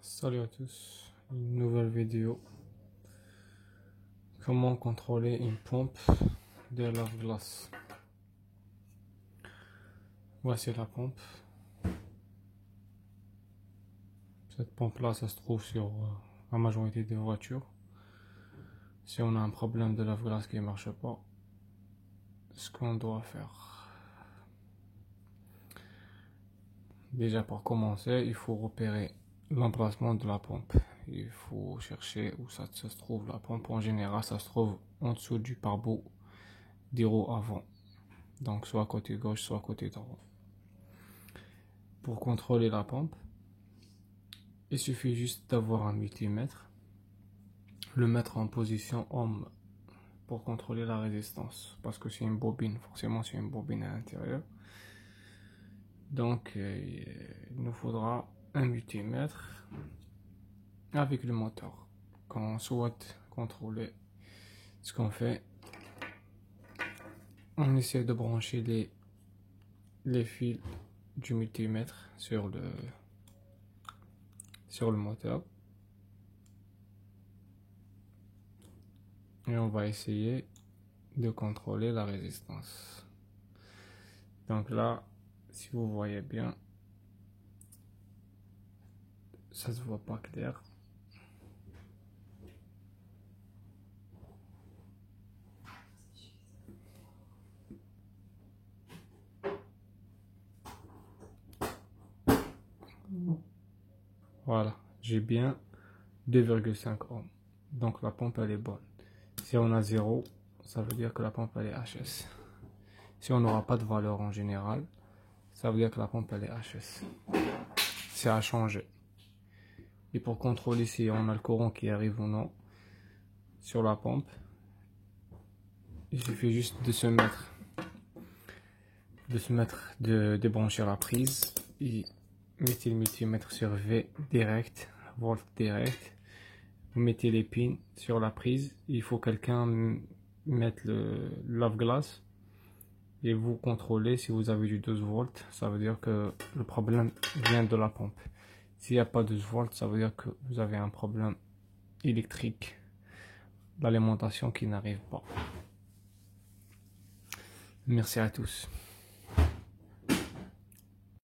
Salut à tous, une nouvelle vidéo. Comment contrôler une pompe de lave-glace. Voici la pompe. Cette pompe là, ça se trouve sur la majorité des voitures. Si on a un problème de lave-glace qui ne marche pas, ce qu'on doit faire. Déjà pour commencer, il faut repérer l'emplacement de la pompe. Il faut chercher où ça se trouve la pompe. En général, ça se trouve en dessous du pare-boue des roues avant. Donc soit côté gauche, soit côté droit. Pour contrôler la pompe, il suffit juste d'avoir un multimètre, le mettre en position homme pour contrôler la résistance, parce que c'est une bobine, forcément c'est une bobine à l'intérieur. Donc il nous faudra un multimètre avec le moteur. Quand on souhaite contrôler ce qu'on fait, on essaie de brancher les fils du multimètre sur le moteur. Et on va essayer de contrôler la résistance. Donc là, si vous voyez bien, ça se voit pas clair. Voilà, j'ai bien 2,5 ohms. Donc la pompe elle est bonne. Si on a 0, ça veut dire que la pompe elle est HS. Si on n'aura pas de valeur en général, ça veut dire que la pompe elle est HS. C'est à changer. Et pour contrôler si on a le courant qui arrive ou non sur la pompe, il suffit juste de débrancher la prise et mettez le multimètre sur V direct, volt direct. Vous mettez les pins sur la prise. Il faut quelqu'un mettre le lave-glace et vous contrôlez. Si vous avez du 12 volts, ça veut dire que le problème vient de la pompe. S'il n'y a pas 12 volts, ça veut dire que vous avez un problème électrique d'alimentation qui n'arrive pas. Merci à tous.